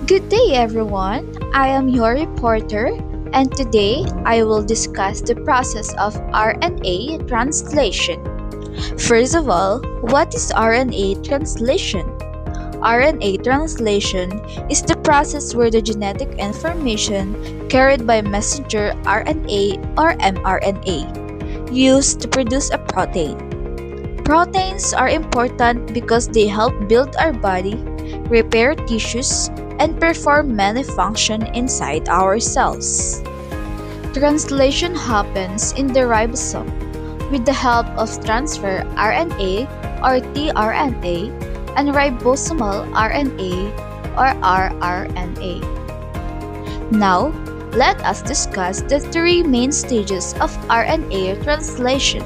Good day, everyone. I am your reporter, and today I will discuss the process of RNA translation. First of all, what is RNA translation? RNA translation is the process where the genetic information carried by messenger RNA or mRNA used to produce a protein. Proteins are important because they help build our body, repair tissues, and perform many functions inside our cells. Translation happens in the ribosome with the help of transfer RNA or tRNA and ribosomal RNA or rRNA. Now, let us discuss the three main stages of RNA translation.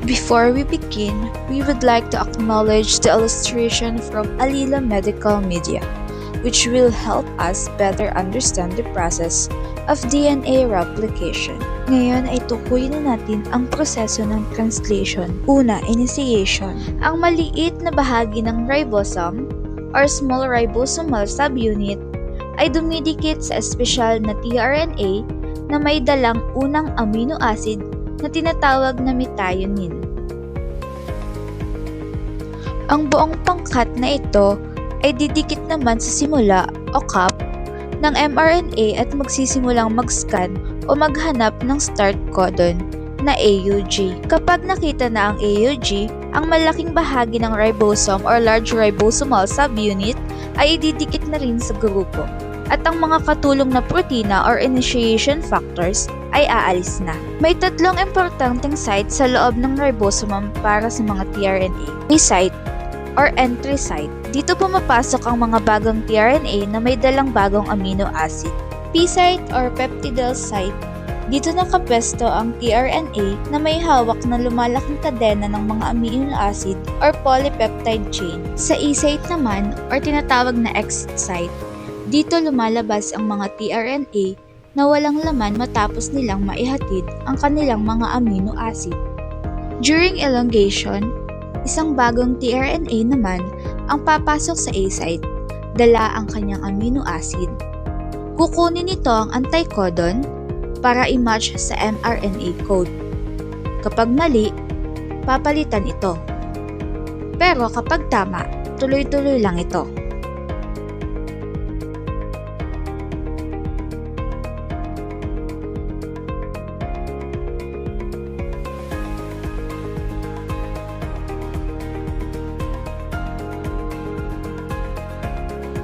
Before we begin, we would like to acknowledge the illustration from Alila Medical Media, which will help us better understand the process of DNA replication. Ngayon ay tukuyin na natin ang proseso ng translation. Una, initiation. Ang maliit na bahagi ng ribosome or small ribosomal subunit ay dumidikit sa espesyal na tRNA na may dalang unang amino acid na tinatawag na methionine. Ang buong pangkat na ito ay didikit naman sa simula o cap ng mRNA at magsisimulang mag-scan o maghanap ng start codon na AUG. Kapag nakita na ang AUG, ang malaking bahagi ng ribosome or large ribosomal subunit ay ididikit na rin sa grupo at ang mga katulong na protina or initiation factors ay aalis na. May tatlong importanteng site sa loob ng ribosome para sa mga tRNA. A site or entry site. Dito pumapasok ang mga bagong tRNA na may dalang bagong amino acid. P-site or peptidyl site. Dito nakapwesto ang tRNA na may hawak na lumalaking kadena ng mga amino acid or polypeptide chain. Sa E-site naman or tinatawag na exit site. Dito lumalabas ang mga tRNA na walang laman matapos nilang maihatid ang kanilang mga amino acid. During elongation, isang bagong tRNA naman ang papasok sa A-site, dala ang kanyang amino acid. Kukunin nito ang anticodon para i-match sa mRNA code. Kapag mali, papalitan ito. Pero kapag tama, tuloy-tuloy lang ito.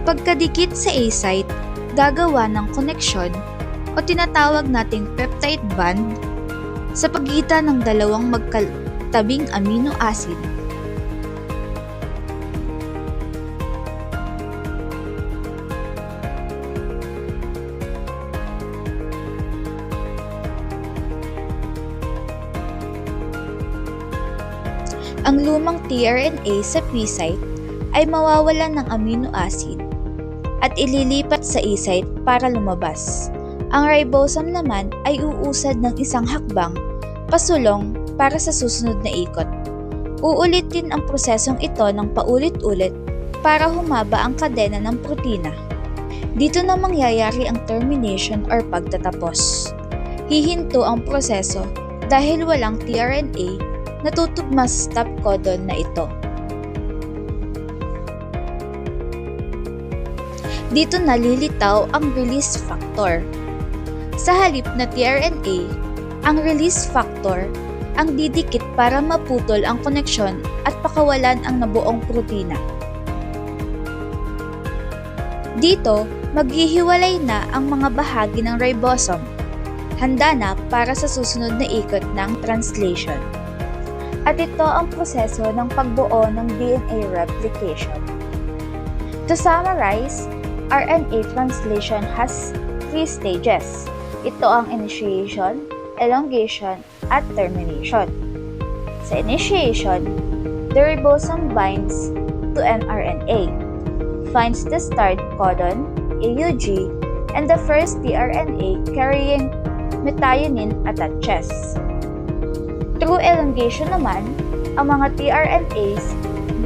Pagkadikit sa A-site, gagawa ng koneksyon o tinatawag nating peptide bond sa pagitan ng dalawang magkatabing amino acid. Ang lumang tRNA sa P-site ay mawawalan ng amino acid at ililipat sa E-site para lumabas. Ang ribosome naman ay uusad ng isang hakbang pasulong para sa susunod na ikot. Uulitin ang prosesong ito ng paulit-ulit para humaba ang kadena ng protina. Dito na mangyayari ang termination or pagtatapos. Hihinto ang proseso dahil walang tRNA na tutugma sa stop codon na ito. Dito nalilitaw ang release factor. Sa halip na tRNA, ang release factor ang didikit para maputol ang koneksyon at pakawalan ang nabuong protina. Dito, maghihiwalay na ang mga bahagi ng ribosome. Handa na para sa susunod na ikot ng translation. At ito ang proseso ng pagbuo ng DNA replication. To summarize, RNA translation has three stages. Ito ang initiation, elongation, at termination. Sa initiation, the ribosome binds to mRNA, finds the start codon, AUG, and the first tRNA carrying methionine attaches. Through elongation naman, ang mga tRNAs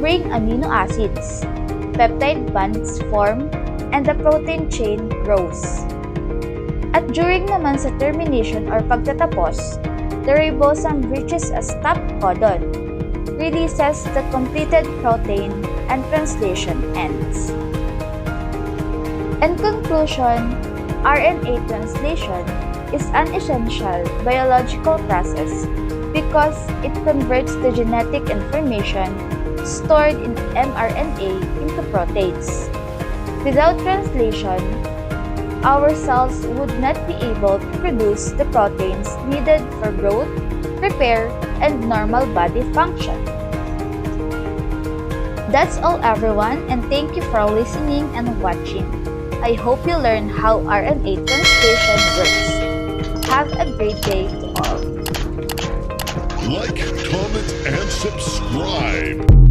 bring amino acids, peptide bonds form, and the protein chain grows. At during naman sa termination or pagtatapos, the ribosome reaches a stop codon, releases the completed protein, and translation ends. In conclusion, RNA translation is an essential biological process because it converts the genetic information stored in mRNA into proteins. Without translation, our cells would not be able to produce the proteins needed for growth, repair, and normal body function. That's all, everyone, and thank you for listening and watching. I hope you learned how RNA translation works. Have a great day to all. Like, comment, and subscribe.